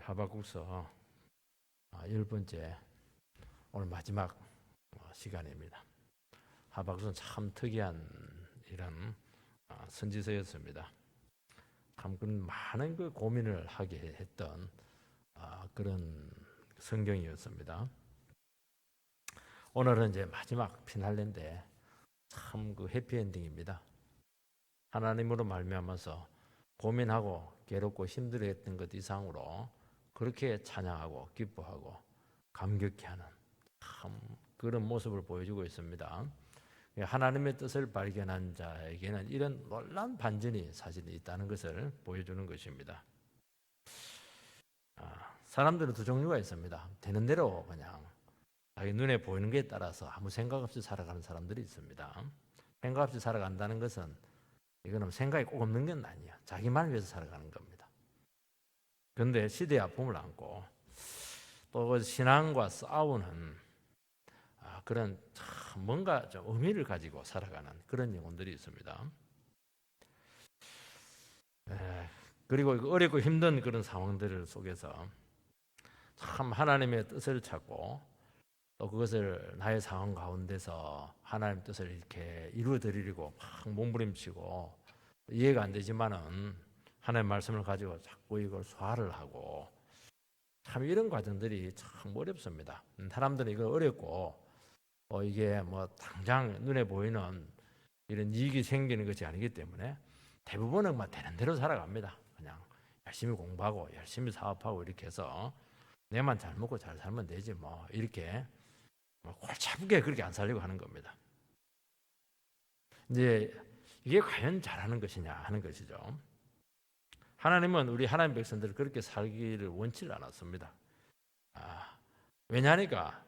하박국서 10번째 오늘 마지막 시간입니다. 하박국서는 참 특이한 이런 선지서였습니다. 참 많은 고민을 하게 했던 그런 성경이었습니다. 오늘은 이제 마지막 피날레인데 참 해피엔딩입니다. 하나님으로 말미암아서 고민하고 괴롭고 힘들어했던 것 이상으로 그렇게 찬양하고 기뻐하고 감격해하는 참 그런 모습을 보여주고 있습니다. 하나님의 뜻을 발견한 자에게는 이런 놀라운 반전이 사실 있다는 것을 보여주는 것입니다. 사람들은 두 종류가 있습니다. 되는 대로 그냥 자기 눈에 보이는 것에 따라서 아무 생각 없이 살아가는 사람들이 있습니다. 생각 없이 살아간다는 것은 이거는 생각이 꼭 없는 건 아니에요. 자기만을 위해서 살아가는 겁니다. 그런데 시대의 아픔을 안고 또 신앙과 싸우는 그런 뭔가 좀 의미를 가지고 살아가는 그런 영혼들이 있습니다. 그리고 어렵고 힘든 그런 상황들 속에서 참 하나님의 뜻을 찾고 또 그것을 나의 상황 가운데서 하나님 뜻을 이렇게 이루어드리려고 막 몸부림치고 이해가 안 되지만은 하나님의 말씀을 가지고 자꾸 이걸 소화를 하고 참 이런 과정들이 참 어렵습니다. 사람들은 이거 어렵고 이게 당장 눈에 보이는 이런 이익이 생기는 것이 아니기 때문에 대부분은 되는 대로 살아갑니다. 그냥 열심히 공부하고 열심히 사업하고 이렇게 해서 내만 잘 먹고 잘 살면 되지 이렇게 골치 아프게 그렇게 안 살려고 하는 겁니다. 이제 이게 과연 잘하는 것이냐 하는 것이죠. 하나님은 우리 하나님 백성들을 그렇게 살기를 원치 않았습니다. 왜냐하니까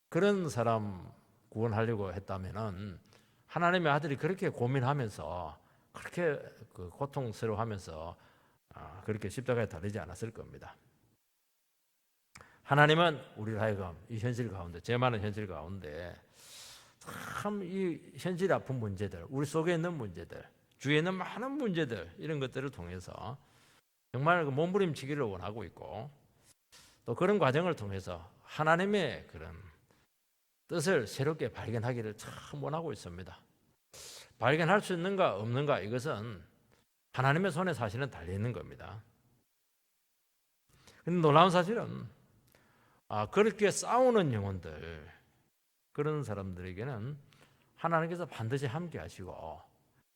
그런 사람 구원하려고 했다면은 하나님의 아들이 그렇게 고민하면서 그렇게 고통스러워하면서 그렇게 십자가에 달리지 않았을 겁니다. 하나님은 우리를 하여금 이 현실 가운데, 제 많은 현실 가운데 참 이 현실의 아픈 문제들, 우리 속에 있는 문제들, 주위에 있는 많은 문제들 이런 것들을 통해서 정말 몸부림치기를 원하고 있고 또 그런 과정을 통해서 하나님의 그런 뜻을 새롭게 발견하기를 참 원하고 있습니다. 발견할 수 있는가 없는가 이것은 하나님의 손에 사실은 달려있는 겁니다. 근데 놀라운 사실은 그렇게 싸우는 영혼들 그런 사람들에게는 하나님께서 반드시 함께 하시고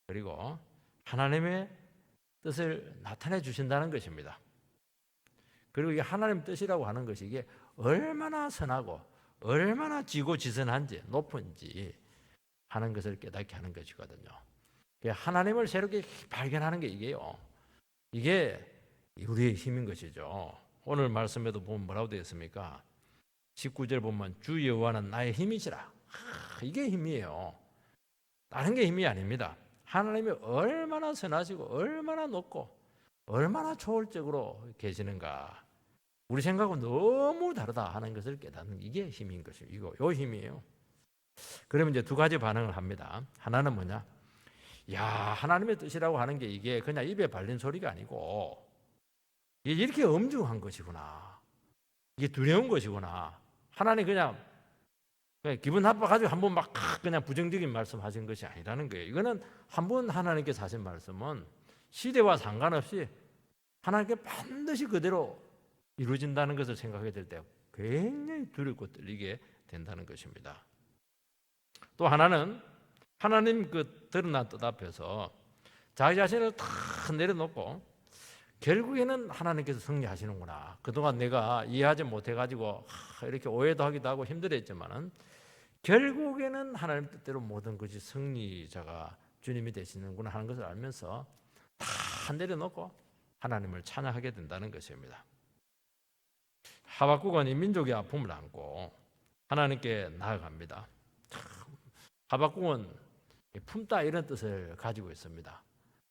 그리고 하나님의 뜻을 나타내 주신다는 것입니다. 그리고 이게 하나님 뜻이라고 하는 것이 이게 얼마나 선하고 얼마나 지고지선한지 높은지 하는 것을 깨닫게 하는 것이거든요. 하나님을 새롭게 발견하는 게 이게요. 이게 우리의 힘인 것이죠. 오늘 말씀에도 보면 뭐라고 되어 있습니까? 19절 보면 주 여호와는 나의 힘이시라. 이게 힘이에요. 다른 게 힘이 아닙니다. 하나님이 얼마나 선하시고 얼마나 높고 얼마나 초월적으로 계시는가. 우리 생각은 너무 다르다 하는 것을 깨닫는 이게 힘인 것이고 요 힘이에요. 그러면 이제 두 가지 반응을 합니다. 하나는 뭐냐? 야, 하나님의 뜻이라고 하는 게 이게 그냥 입에 발린 소리가 아니고 이게 이렇게 엄중한 것이구나. 이게 두려운 것이구나. 하나님 그냥 기분 나빠가지고 한번 그냥 부정적인 말씀하신 것이 아니라는 거예요. 이거는 한번 하나님께서 하신 말씀은 시대와 상관없이 하나님께 반드시 그대로 이루어진다는 것을 생각하게 될 때 굉장히 두렵고 떨리게 된다는 것입니다. 또 하나는 하나님 드러난 뜻 앞에서 자기 자신을 다 내려놓고 결국에는 하나님께서 승리하시는구나. 그동안 내가 이해하지 못해가지고 이렇게 오해도 하기도 하고 힘들었지만은 결국에는 하나님 뜻대로 모든 것이 승리자가 주님이 되시는구나 하는 것을 알면서 다 내려놓고 하나님을 찬양하게 된다는 것입니다. 하박국은 이 민족의 아픔을 안고 하나님께 나아갑니다. 하박국은 품다 이런 뜻을 가지고 있습니다.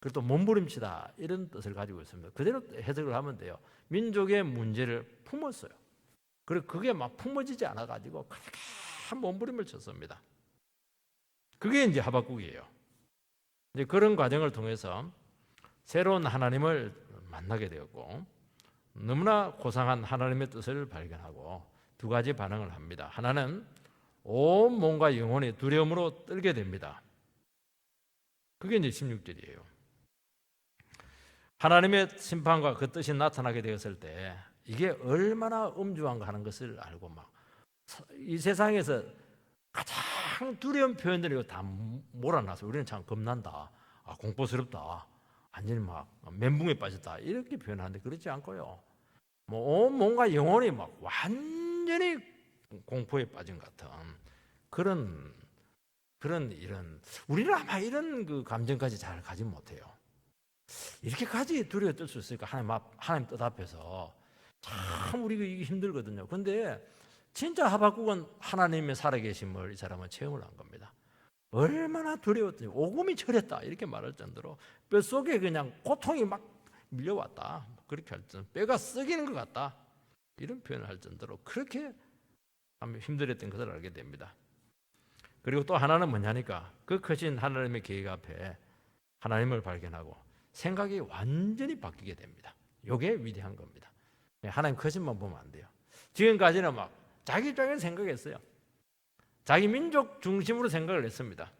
그리고 또 몸부림치다 이런 뜻을 가지고 있습니다. 그대로 해석을 하면 돼요. 민족의 문제를 품었어요. 그리고 그게 품어지지 않아가지고 큰 몸부림을 쳤습니다. 그게 이제 하박국이에요. 이제 그런 과정을 통해서 새로운 하나님을 만나게 되었고 너무나 고상한 하나님의 뜻을 발견하고 두 가지 반응을 합니다. 하나는 온 몸과 영혼이 두려움으로 떨게 됩니다. 그게 이제 16절이에요. 하나님의 심판과 그 뜻이 나타나게 되었을 때 이게 얼마나 엄중한가 하는 것을 알고 막 이 세상에서 가장 두려운 표현들이 다 몰아놔서 우리는 참 겁난다, 공포스럽다, 완전히 막 멘붕에 빠졌다 이렇게 표현하는데 그렇지 않고요. 뭐 온 몸과 영혼이 막 완전히 공포에 빠진 것 같은 그런 이런 우리는 아마 이런 그 감정까지 잘 가지 못해요. 이렇게까지 두려워 떨 수 있을까? 하나님 뜻 앞에서 참 우리가 이게 힘들거든요. 근데 진짜 하박국은 하나님의 살아계심을 이 사람은 체험을 한 겁니다. 얼마나 두려웠더니 오금이 저렸다 이렇게 말할 정도로 뼛속에 그냥 고통이 막 밀려왔다 그렇게 할 정도, 뼈가 썩이는 것 같다 이런 표현을 할 정도로 그렇게 힘들었던 것을 알게 됩니다. 그리고 또 하나는 뭐냐니까 그 크신 하나님의 계획 앞에 하나님을 발견하고 생각이 완전히 바뀌게 됩니다. 이게 위대한 겁니다. 하나님 크신만 보면 안 돼요. 지금까지는 막 자기 입장에서 생각했어요. 자기 민족 중심으로 생각을 했습니다.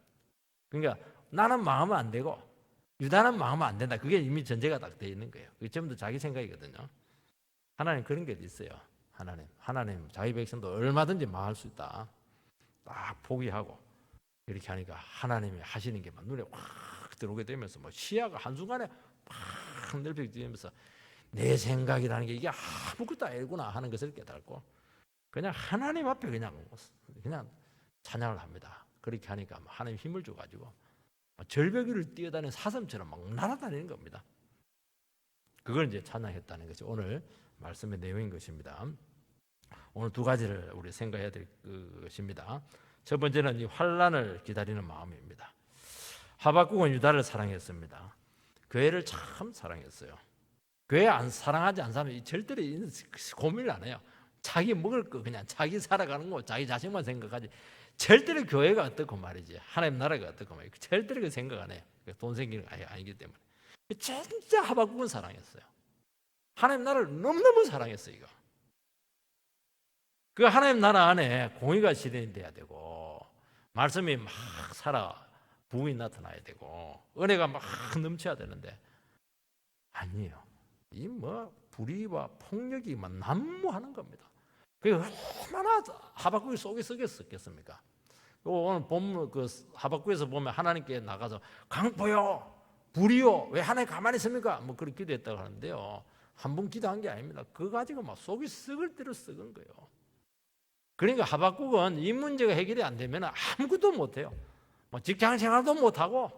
그러니까 나는 망하면 안 되고 유다는 망하면 안 된다. 그게 이미 전제가 딱 되어 있는 거예요. 그게 전부 다 자기 생각이거든요. 하나님 그런 게 있어요. 하나님 자기 백성도 얼마든지 망할 수 있다. 딱 포기하고 이렇게 하니까 하나님이 하시는 게 막 눈에 확 들어오게 되면서 뭐 시야가 한순간에 확 넓혀지면서 내 생각이라는 게 이게 아무것도 아니구나 하는 것을 깨닫고 그냥 하나님 앞에 그냥 찬양을 합니다. 그렇게 하니까 하나님 힘을 줘가지고 절벽 위를 뛰어다니는 사슴처럼 막 날아다니는 겁니다. 그걸 이제 찬양했다는 것이 오늘 말씀의 내용인 것입니다. 오늘 두 가지를 우리 생각해야 될 것입니다. 첫 번째는 이 환난을 기다리는 마음입니다. 하박국은 유다를 사랑했습니다. 교회를 참 사랑했어요. 교회 안 사랑하지 않는 사람이 절대로 고민을 안 해요. 자기 먹을 거 그냥 자기 살아가는 거 자기 자신만 생각하지 절대로 교회가 어떻고 말이지 하나님 나라가 어떻고 말이지 절대로 그 생각 안 해요. 돈 생기는 거 아니기 때문에 진짜 하박국은 사랑했어요. 하나님 나라를 너무너무 사랑했어요. 이거. 그 하나님 나라 안에 공의가 실현돼야 되고 말씀이 막 살아 부흥이 나타나야 되고 은혜가 막 넘쳐야 되는데 아니에요. 이 뭐 불의와 폭력이 막 난무하는 겁니다. 그게 얼마나 하박국이 속이 썩였었겠습니까? 오늘 본문 그 하박국에서 보면 하나님께 나가서 강포요, 불의요, 왜 하나님 가만히 있습니까? 뭐 그렇게 기도했다고 하는데요. 한 번 기도한 게 아닙니다. 그거 가지고 막 속이 썩을 대로 썩은 거예요. 그러니까 하박국은 이 문제가 해결이 안 되면 아무것도 못해요. 뭐 직장 생활도 못하고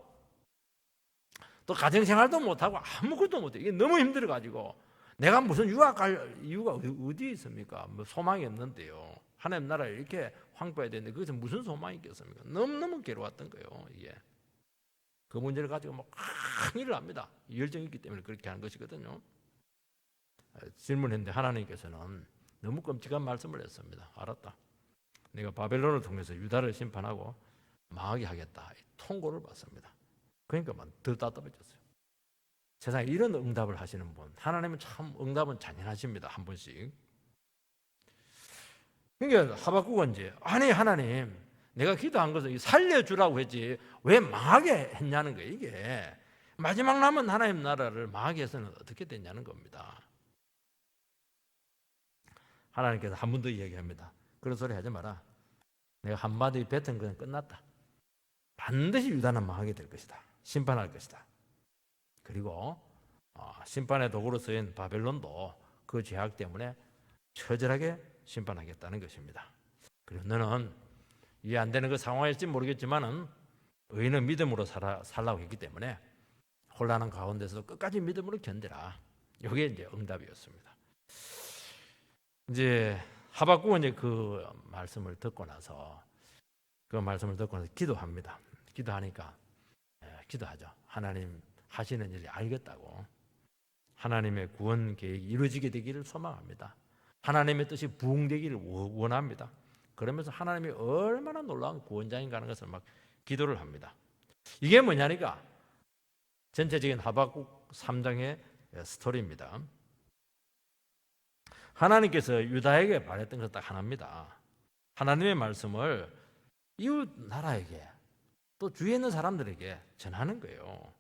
또 가정 생활도 못하고 아무것도 못해요. 이게 너무 힘들어가지고 내가 무슨 유학 갈 이유가 어디에 있습니까? 뭐 소망이 없는데요. 하나님 나라를 이렇게 황폐해야 되는데 거기서 무슨 소망이 있겠습니까? 너무너무 괴로웠던 거예요. 이게 그 문제를 가지고 막 항의를 합니다. 열정이 있기 때문에 그렇게 하는 것이거든요. 질문했는데 하나님께서는 너무 끔찍한 말씀을 했습니다. 알았다. 내가 바벨론을 통해서 유다를 심판하고 망하게 하겠다. 통고를 받습니다. 그러니까 더 답답해졌어요. 세상에 이런 응답을 하시는 분, 하나님은 참 응답은 잔인하십니다. 한 번씩. 그러니까 하박국은 이제 아니 하나님, 내가 기도한 것을 살려주라고 했지 왜 망하게 했냐는 거예요. 이게 마지막 남은 하나님 나라를 망하게 해서는 어떻게 됐냐는 겁니다. 하나님께서 한 번 더 이야기합니다. 그런 소리 하지 마라. 내가 한마디 뱉은 건 끝났다. 반드시 유다는 망하게 될 것이다. 심판할 것이다. 그리고 심판의 도구로 쓰인 바벨론도 그 죄악 때문에 처절하게 심판하겠다는 것입니다. 그리고 너는 이해 안 되는 그 상황일지 모르겠지만은 의인은 믿음으로 살라고 했기 때문에 혼란한 가운데서도 끝까지 믿음으로 견디라. 이게 이제 응답이었습니다. 이제 하박국은 이제 그 말씀을 듣고 나서 기도합니다. 기도하죠. 하나님 하시는 일이 알겠다고. 하나님의 구원 계획이 이루어지게 되기를 소망합니다. 하나님의 뜻이 부응되기를 원합니다. 그러면서 하나님이 얼마나 놀라운 구원자인가 하는 것을 막 기도를 합니다. 이게 뭐냐니까 전체적인 하박국 3장의 스토리입니다. 하나님께서 유다에게 말했던 것 딱 하나입니다. 하나님의 말씀을 이웃 나라에게 또 주위에 있는 사람들에게 전하는 거예요.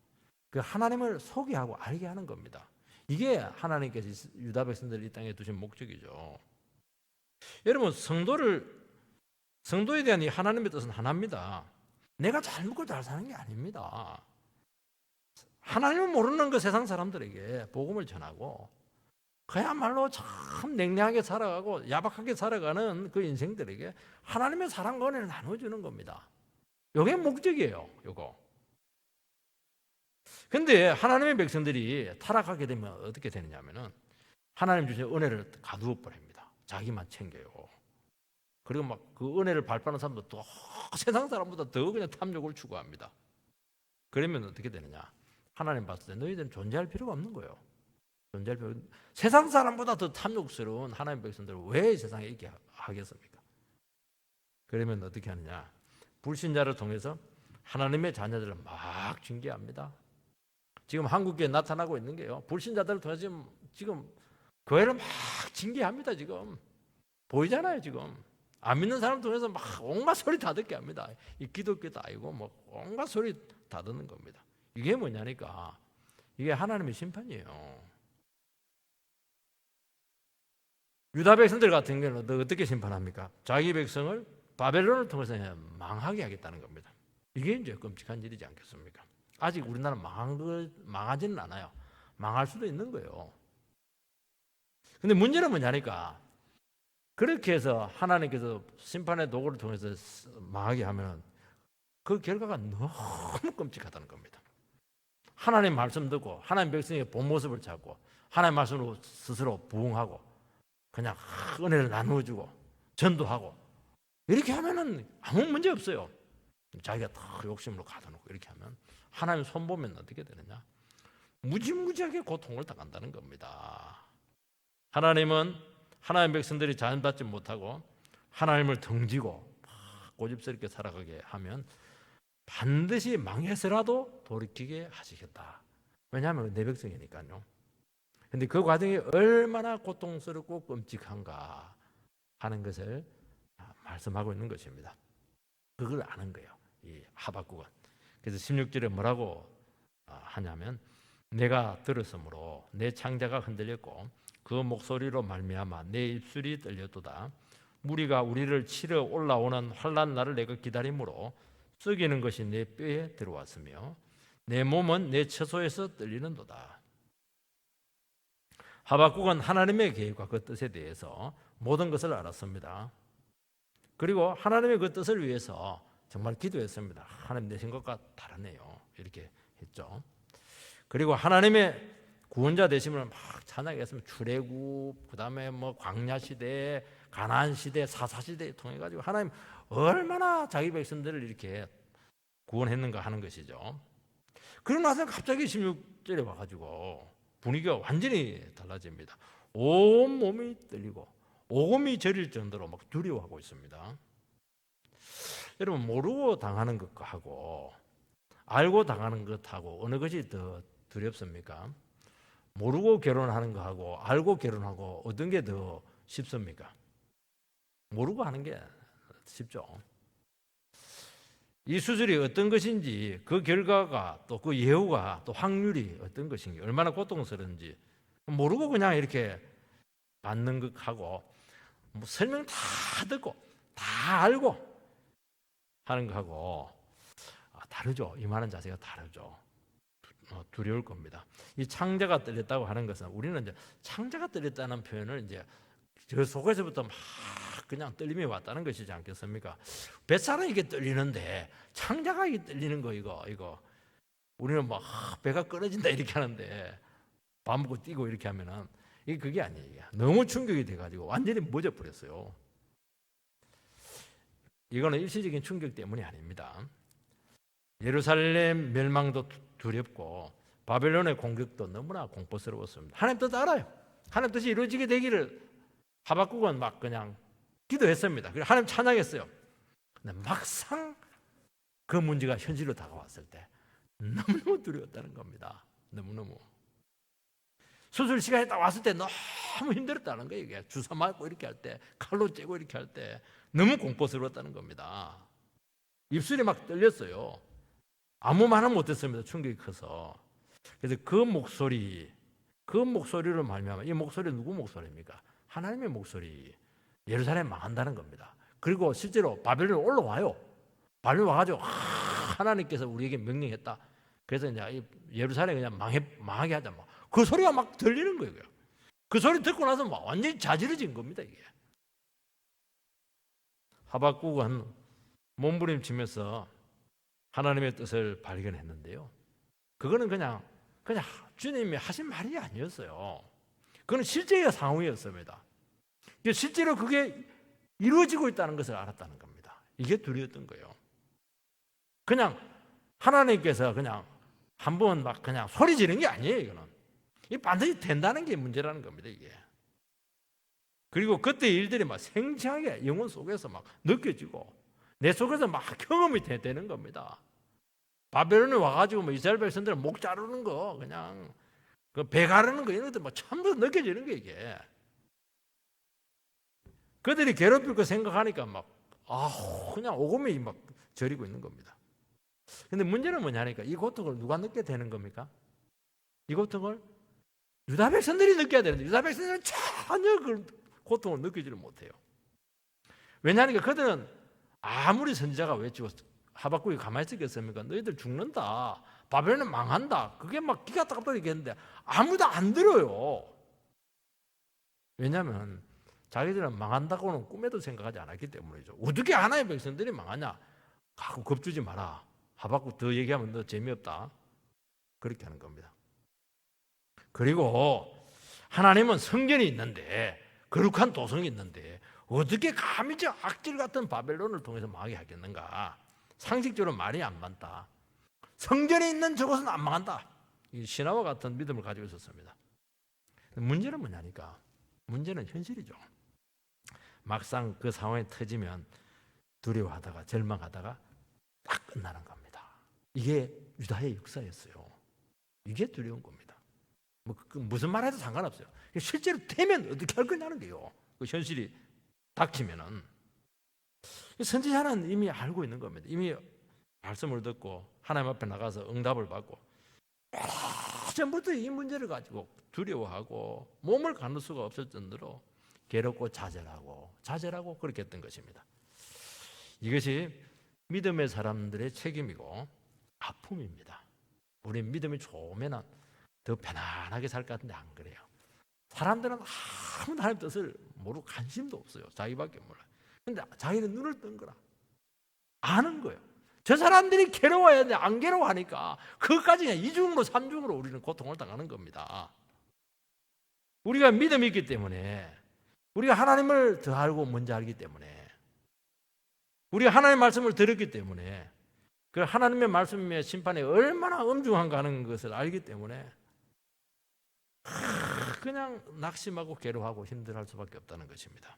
그 하나님을 소개하고 알게 하는 겁니다. 이게 하나님께서 유다 백성들을 이 땅에 두신 목적이죠. 여러분, 성도에 대한 이 하나님의 뜻은 하나입니다. 내가 잘 먹고 잘 사는 게 아닙니다. 하나님을 모르는 그 세상 사람들에게 복음을 전하고 그야말로 참 냉랭하게 살아가고 야박하게 살아가는 그 인생들에게 하나님의 사랑과 은혜를 나눠주는 겁니다. 이게 목적이에요. 이거. 근데 하나님의 백성들이 타락하게 되면 어떻게 되느냐면은 하나님 주신 은혜를 가두어 버립니다. 자기만 챙겨요. 그리고 막 그 은혜를 발표하는 사람도 또 세상 사람보다 더 그냥 탐욕을 추구합니다. 그러면 어떻게 되느냐? 하나님 봤을 때 너희들은 존재할 필요가 없는 거예요. 세상 사람보다 더 탐욕스러운 하나님 백성들을 왜 세상에 있게 하겠습니까? 그러면 어떻게 하느냐? 불신자를 통해서 하나님의 자녀들을 막 징계합니다. 지금 한국에 나타나고 있는 게요. 불신자들을 통해서 지금 교회를 막 징계합니다. 지금 보이잖아요. 지금 안 믿는 사람 통해서 막 온갖 소리 다 듣게 합니다. 이 기독교도 아니고 뭐 온갖 소리 다 듣는 겁니다. 이게 뭐냐니까 이게 하나님의 심판이에요. 유다 백성들 같은 경우는 어떻게 심판합니까? 자기 백성을 바벨론을 통해서 망하게 하겠다는 겁니다. 이게 이제 끔찍한 일이지 않겠습니까? 아직 우리나라 망하지는 않아요. 망할 수도 있는 거예요. 근데 문제는 뭐냐니까 그렇게 해서 하나님께서 심판의 도구를 통해서 망하게 하면 그 결과가 너무 끔찍하다는 겁니다. 하나님 말씀 듣고 하나님 백성의 본 모습을 찾고 하나님 말씀으로 스스로 부응하고 그냥 은혜를 나누어주고 전도하고 이렇게 하면은 아무 문제 없어요. 자기가 다 욕심으로 가둬놓고 이렇게 하면 하나님 손 보면 어떻게 되느냐? 무지무지하게 고통을 당한다는 겁니다. 하나님은 하나님 백성들이 자연받지 못하고 하나님을 등지고 고집스럽게 살아가게 하면 반드시 망해서라도 돌이키게 하시겠다. 왜냐하면 내 백성이니까요. 그런데 그 과정이 얼마나 고통스럽고 끔찍한가 하는 것을 말씀하고 있는 것입니다. 그걸 아는 거예요. 이 하박국은. 그래서 16절에 뭐라고 하냐면 내가 들었으므로 내 창자가 흔들렸고 그 목소리로 말미암아 내 입술이 떨렸도다. 무리가 우리를 치러 올라오는 환난 날을 내가 기다림으로 썩이는 것이 내 뼈에 들어왔으며 내 몸은 내 처소에서 떨리는도다. 하박국은 하나님의 계획과 그 뜻에 대해서 모든 것을 알았습니다. 그리고 하나님의 그 뜻을 위해서 정말 기도했습니다. 하나님 내 생각과 다르네요. 이렇게 했죠. 그리고 하나님의 구원자 되심을 막 찬양했으면 출애굽, 그다음에 뭐 광야 시대, 가나안 시대, 사사 시대에 통해 가지고 하나님 얼마나 자기 백성들을 이렇게 구원했는가 하는 것이죠. 그러고 나서 갑자기 16절에 와 가지고 분위기가 완전히 달라집니다. 온 몸이 떨리고 오금이 저릴 정도로 막 두려워하고 있습니다. 여러분 모르고 당하는 것하고 알고 당하는 것하고 어느 것이 더 두렵습니까? 모르고 결혼하는 거하고 알고 결혼하고 어떤 게 더 쉽습니까? 모르고 하는 게 쉽죠. 이 수술이 어떤 것인지 그 결과가 또 그 예후가 또 확률이 어떤 것인지 얼마나 고통스러운지 모르고 그냥 이렇게 받는 것하고 뭐 설명 다 듣고 다 알고 하는 것하고 다르죠. 임하는 자세가 다르죠. 두려울 겁니다. 이 창자가 떨렸다고 하는 것은 우리는 이제 창자가 떨렸다는 표현을 이제 저 속에서부터 막 그냥 떨림이 왔다는 것이지 않겠습니까? 뱃살은 이게 떨리는데 창자가 이게 떨리는 거 이거 우리는 막 배가 끊어진다 이렇게 하는데 밥 먹고 뛰고 이렇게 하면은 이게 그게 아니에요. 너무 충격이 돼가지고 완전히 멎어 버렸어요. 이거는 일시적인 충격 때문이 아닙니다. 예루살렘 멸망도 두렵고 바벨론의 공격도 너무나 공포스러웠습니다. 하나님 뜻 알아요. 하나님 뜻이 이루어지게 되기를 하박국은 막 그냥 기도했습니다. 그리고 하나님 찬양했어요. 근데 막상 그 문제가 현실로 다가왔을 때 너무너무 두려웠다는 겁니다. 너무너무. 수술 시간이 딱 왔을 때 너무 힘들었다는 거예요. 이게 주사 맞고 이렇게 할 때, 칼로 째고 이렇게 할 때 너무 공포스러웠다는 겁니다. 입술이 막 떨렸어요. 아무 말은 못했습니다. 충격이 커서. 그래서 그 목소리를 말미암아, 이 목소리 누구 목소리입니까? 하나님의 목소리. 예루살렘 망한다는 겁니다. 그리고 실제로 바벨론에 올라와요. 바벨론 와가지고 하나님께서 우리에게 명령했다. 그래서 이제 예루살렘 그냥 망하게 하자. 그 소리가 막 들리는 거예요. 그 소리 듣고 나서 막 완전히 자지러진 겁니다. 이게. 하박국은 몸부림치면서 하나님의 뜻을 발견했는데요. 그거는 그냥 주님이 하신 말이 아니었어요. 그건 실제의 상황이었습니다. 실제로 그게 이루어지고 있다는 것을 알았다는 겁니다. 이게 두려웠던 거예요. 그냥 하나님께서 그냥 한번 막 그냥 소리 지르는 게 아니에요. 이거는 이 반드시 된다는 게 문제라는 겁니다. 이게. 그리고 그때 일들이 막 생생하게 영혼 속에서 막 느껴지고 내 속에서 막 경험이 되는 겁니다. 바벨론에 와가지고 이스라엘 백성들은 목 자르는 거, 그냥 그 배 가르는 거 이런 것들 막 전부 느껴지는 게 이게. 그들이 괴롭힐 거 생각하니까 막 그냥 오금이 막 저리고 있는 겁니다. 근데 문제는 뭐냐니까 이 고통을 누가 느껴야 되는 겁니까? 이 고통을 유다 백성들이 느껴야 되는데 유다 백성들은 전혀 그 고통을 느끼지를 못해요. 왜냐하니까 그들은 아무리 선지자가 외치고 하박국이 가만히 있겠습니까? 너희들 죽는다. 바벨론은 망한다. 그게 막 기가 딱딱 얘기했는데 아무도 안 들어요. 왜냐하면 자기들은 망한다고는 꿈에도 생각하지 않았기 때문이죠. 어떻게 하나님의 백성들이 망하냐? 가끔 겁주지 마라. 하박국 더 얘기하면 너 재미없다. 그렇게 하는 겁니다. 그리고 하나님은 성전이 있는데 거룩한 도성이 있는데 어떻게 감히 저 악질 같은 바벨론을 통해서 망하게 하겠는가? 상식적으로 말이 안 맞다. 성전에 있는 저것은 안 망한다. 신화와 같은 믿음을 가지고 있었습니다. 문제는 뭐냐니까 문제는 현실이죠. 막상 그 상황이 터지면 두려워하다가 절망하다가 딱 끝나는 겁니다. 이게 유다의 역사였어요. 이게 두려운 겁니다. 무슨 말해도 상관없어요. 실제로 되면 어떻게 할 거냐는 게요. 그 현실이 닥치면은 선지자는 이미 알고 있는 겁니다. 이미 말씀을 듣고 하나님 앞에 나가서 응답을 받고 전부터 이 문제를 가지고 두려워하고 몸을 가눌 수가 없을 정도로 괴롭고 좌절하고 그렇게 했던 것입니다. 이것이 믿음의 사람들의 책임이고 아픔입니다. 우리 믿음이 좋으면 더 편안하게 살 것 같은데 안 그래요. 사람들은 아무도 하나님 뜻을 모르고 관심도 없어요. 자기밖에 몰라요. 근데 자기는 눈을 뜬 거라. 아는 거예요. 저 사람들이 괴로워야 되는데 안 괴로워하니까 그것까지 그냥 이중으로 삼중으로 우리는 고통을 당하는 겁니다. 우리가 믿음이 있기 때문에 우리가 하나님을 더 알고 먼저 알기 때문에 우리가 하나님의 말씀을 들었기 때문에 그 하나님의 말씀의 심판이 얼마나 엄중한가 하는 것을 알기 때문에 그냥 낙심하고 괴로워하고 힘들어할 수밖에 없다는 것입니다.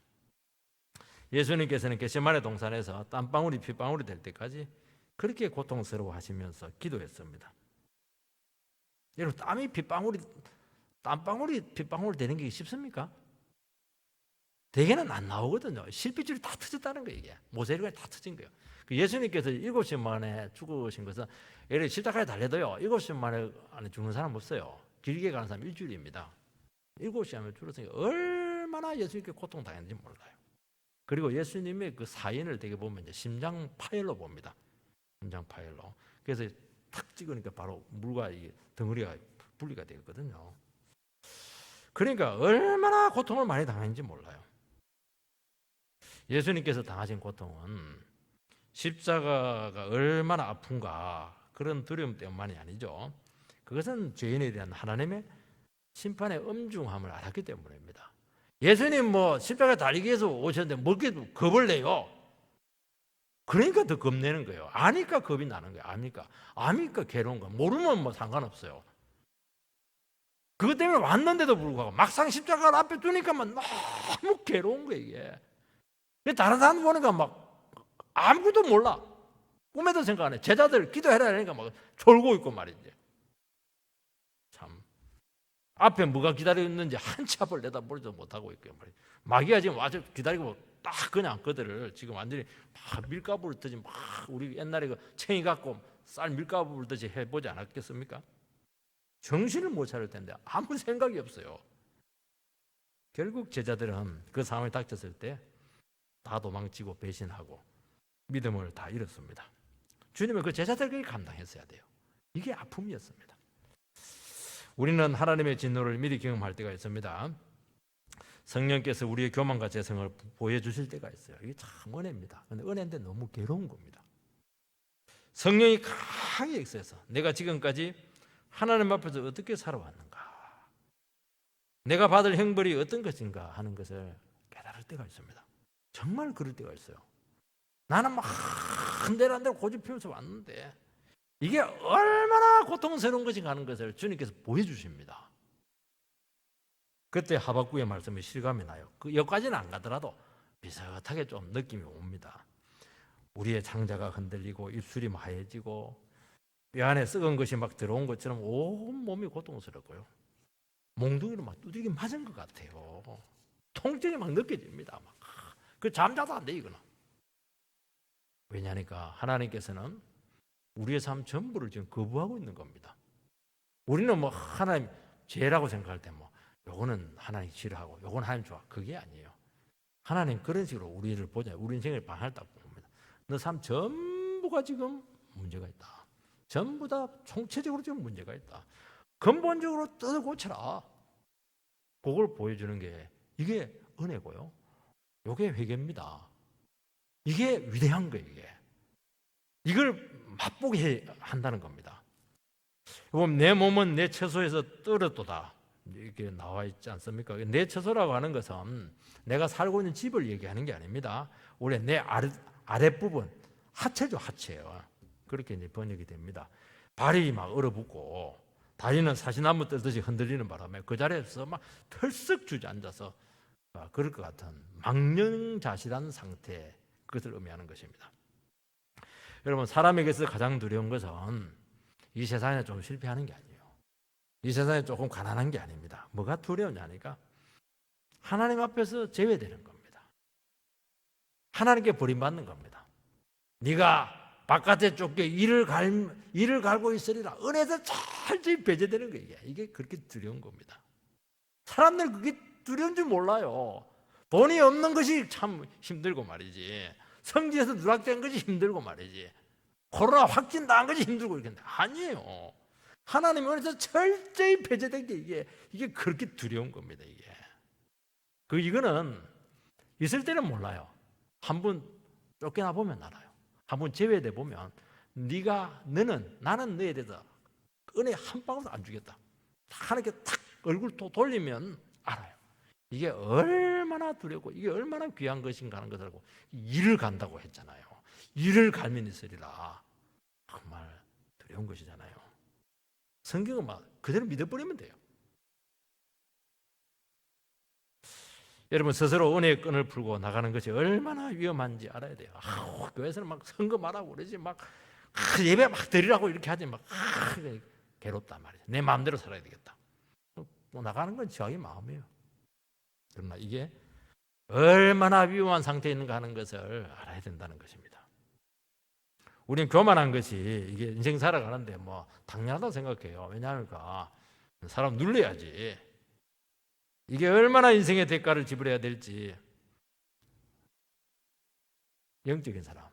예수님께서는 겟세마네 동산에서 땀방울이 핏방울이 될 때까지 그렇게 고통스러워하시면서 기도했습니다. 여러분 땀방울이 핏방울 되는 게 쉽습니까? 대개는 안 나오거든요. 실핏줄이 다 터졌다는 거예요. 이게 모세혈관이 다 터진 거예요. 예수님께서 7시 만에 죽으신 것은 예를 십자가에 달려도요 7시 만에 안에 죽는 사람 없어요. 길게 가는 사람 일주일입니다. 7시 하면 죽었으니까 얼마나 예수님께 고통당했는지 몰라요. 그리고 예수님의 그 사인을 되게 보면 이제 심장 파열로 봅니다. 심장 파열로. 그래서 탁 찍으니까 바로 물과 이 덩어리가 분리가 되거든요. 그러니까 얼마나 고통을 많이 당했는지 몰라요. 예수님께서 당하신 고통은 십자가가 얼마나 아픈가 그런 두려움 때문만이 아니죠. 그것은 죄인에 대한 하나님의 심판의 엄중함을 알았기 때문입니다. 예수님 십자가에 달리기 위해서 오셨는데 뭐 이렇게 겁을 내요? 그러니까 더 겁내는 거예요. 아니까 겁이 나는 거예요. 아니까 괴로운 거예요. 모르면 상관없어요. 그것 때문에 왔는데도 불구하고 막상 십자가를 앞에 두니까만 너무 괴로운 거예요. 이게. 다른 사람 보니까 막 아무것도 몰라. 꿈에도 생각 안 해. 제자들 기도해라 하니까 막 졸고 있고 말이지. 참 앞에 뭐가 기다려 있는지 한치 앞을 내다보지도 못하고 있고요. 마귀가 지금 와서 기다리고 딱 그냥 그들을 지금 완전히 막 밀가루 듯이 막 우리 옛날에 그 챙이 갖고 쌀 밀가루 듯이 해보지 않았겠습니까? 정신을 못 차릴 텐데 아무 생각이 없어요. 결국 제자들은 그 상황이 닥쳤을 때 다 도망치고 배신하고 믿음을 다 잃었습니다. 주님은 그 제자들에게 감당했어야 돼요. 이게 아픔이었습니다. 우리는 하나님의 진노를 미리 경험할 때가 있습니다. 성령께서 우리의 교만과 재성을 보여주실 때가 있어요. 이게 참 은혜입니다. 근데 은혜인데 너무 괴로운 겁니다. 성령이 강하게 역사해서 내가 지금까지 하나님 앞에서 어떻게 살아왔는가, 내가 받을 형벌이 어떤 것인가 하는 것을 깨달을 때가 있습니다. 정말 그럴 때가 있어요. 나는 막 한 대로 한 대로 고집피우면서 왔는데 이게 얼마나 고통스러운 것인가 하는 것을 주님께서 보여주십니다. 그때 하박국의 말씀이 실감이 나요. 그 여기까지는 안 가더라도 비슷하게 좀 느낌이 옵니다. 우리의 창자가 흔들리고 입술이 하얘지고 뼈 안에 썩은 것이 막 들어온 것처럼 온 몸이 고통스럽고요. 몽둥이로 막 두들기 맞은 것 같아요. 통증이 막 느껴집니다. 막. 그 잠자도 안 돼 이거는. 왜냐니까 하나님께서는 우리의 삶 전부를 지금 거부하고 있는 겁니다. 우리는 뭐 하나님 죄라고 생각할 때 뭐 요거는 하나님 싫어하고 요건 하나님 좋아. 그게 아니에요. 하나님 그런 식으로 우리를 보자. 우리 인생을 방할다고 봅니다. 너 삶 전부가 지금 문제가 있다. 전부 다 총체적으로 지금 문제가 있다. 근본적으로 뜯어 고쳐라. 그걸 보여주는 게 이게 은혜고요. 이게 회개입니다. 이게 위대한 거예요. 이걸 맛보게 한다는 겁니다. 여러분, 내 몸은 내 처소에서 떨어도다. 이게 나와 있지 않습니까? 내 처소라고 하는 것은 내가 살고 있는 집을 얘기하는 게 아닙니다. 원래 내 아랫부분, 하체죠, 하체요. 그렇게 이제 번역이 됩니다. 발이 막 얼어붙고 다리는 사시나무 떨듯이 흔들리는 바람에 그 자리에서 막 털썩 주저앉아서 그럴 것 같은 망령자실한 상태, 그것을 의미하는 것입니다. 여러분, 사람에게서 가장 두려운 것은 이 세상에 좀 실패하는 게 아니에요. 이 세상에 조금 가난한 게 아닙니다. 뭐가 두려우냐니까 하나님 앞에서 제외되는 겁니다. 하나님께 버림받는 겁니다. 네가 바깥에 쫓겨 이를 갈고 있으리라. 은혜에서 철저히 배제되는 거예요. 이게 그렇게 두려운 겁니다. 사람들 그게 두려운 줄 몰라요. 돈이 없는 것이 참 힘들고 말이지. 성지에서 누락된 것이 힘들고 말이지. 코로나 확진 당한 것이 힘들고 이렇게 아니에요. 하나님의 은혜에서 철저히 배제된 게 이게 그렇게 두려운 겁니다. 이거는 있을 때는 몰라요. 한 번 쫓겨나 보면 알아요. 한 번 제외돼 보면 나는 너에 대해서 은혜 한 방울도 안 주겠다. 하나님께 탁 얼굴 돌리면 알아요. 이게 얼마나 두렵고 이게 얼마나 귀한 것인가 하는 것을 알고 이를 간다고 했잖아요. 이를 갈면 있으리라. 정말 두려운 것이잖아요. 성경은 막 그대로 믿어버리면 돼요. 여러분, 스스로 은혜의 끈을 풀고 나가는 것이 얼마나 위험한지 알아야 돼요. 교회에서는 막 선거 말하고 그러지, 막 예배 막 드리라고 이렇게 하지, 막 괴롭단 말이죠. 내 마음대로 살아야 되겠다. 뭐 나가는 건 자기 마음이에요. 그러나 이게 얼마나 위험한 상태에 있는가 하는 것을 알아야 된다는 것입니다. 우리는 교만한 것이 이게 인생 살아가는데 뭐 당연하다고 생각해요. 왜냐하면 사람 눌러야지. 이게 얼마나 인생의 대가를 지불해야 될지 영적인 사람,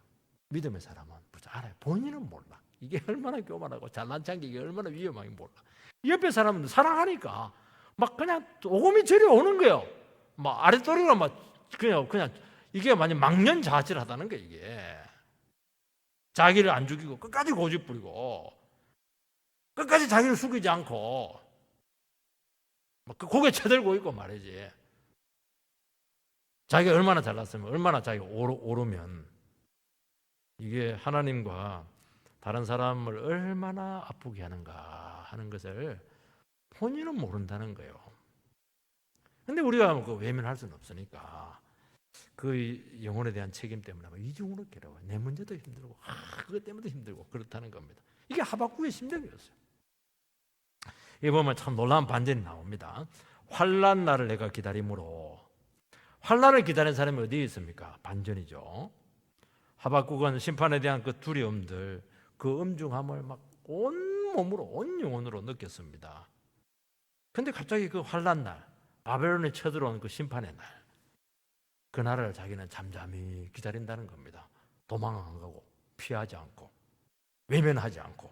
믿음의 사람은 알아요. 본인은 몰라. 이게 얼마나 교만하고 잘난 척한 게 이게 얼마나 위험한지 몰라. 옆에 사람은 사랑하니까 막 그냥 오금이 저리 오는 거예요. 막 아랫도리가 막 그냥 이게 완전 망연자실하다는 거예요. 이게 자기를 안 죽이고 끝까지 고집 부리고 끝까지 자기를 숙이지 않고 막 고개 쳐들고 있고 말이지. 자기가 얼마나 잘났으면 얼마나 자기가 오르면 이게 하나님과 다른 사람을 얼마나 아프게 하는가 하는 것을 본인은 모른다는 거예요. 근데 우리가 그 외면할 수는 없으니까 그 영혼에 대한 책임 때문에 이중으로 괴로워요. 내 문제도 힘들고 그것 때문에도 힘들고 그렇다는 겁니다. 이게 하박국의 심정이었어요. 이 보면 참 놀라운 반전이 나옵니다. 환난 날을 내가 기다림으로. 환난을 기다리는 사람이 어디에 있습니까? 반전이죠. 하박국은 심판에 대한 그 두려움들, 그 엄중함을 막 온 몸으로, 온 영혼으로 느꼈습니다. 근데 갑자기 그 환난 날, 바벨론에 쳐들어온 그 심판의 날, 그 날을 자기는 잠잠히 기다린다는 겁니다. 도망 안 가고, 피하지 않고, 외면하지 않고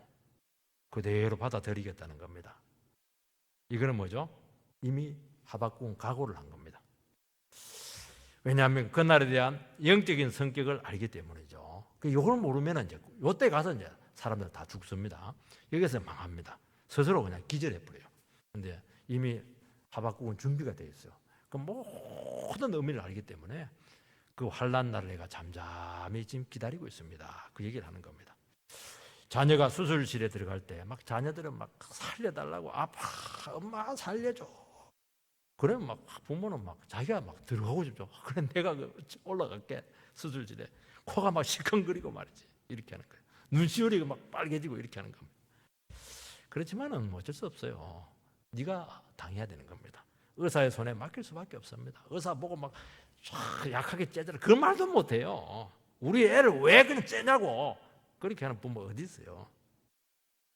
그대로 받아들이겠다는 겁니다. 이거는 뭐죠? 이미 하박국은 각오를 한 겁니다. 왜냐하면 그날에 대한 영적인 성격을 알기 때문이죠. 이걸 모르면 이제 이때 가서 이제 사람들 다 죽습니다. 여기서 망합니다. 스스로 그냥 기절해버려요. 근데 이미 하박국은 준비가 되어 있어요. 그 모든 의미를 알기 때문에 그 환난 날을 내가 잠잠히 지금 기다리고 있습니다. 그 얘기를 하는 겁니다. 자녀가 수술실에 들어갈 때 막 자녀들은 막 살려달라고 아파 엄마 살려줘. 그러면 막 부모는 막 자기가 막 들어가고 싶죠. 그래 내가 올라갈게 수술실에 코가 막 시큰거리고 말이지 이렇게 하는 거예요. 눈시울이 막 빨개지고 이렇게 하는 겁니다. 그렇지만은 뭐 어쩔 수 없어요. 네가 당해야 되는 겁니다. 의사의 손에 맡길 수밖에 없습니다. 의사 보고 막 약하게 째더라 그 말도 못해요. 우리 애를 왜 그냥 째냐고 그렇게 하는 부모 어디 있어요?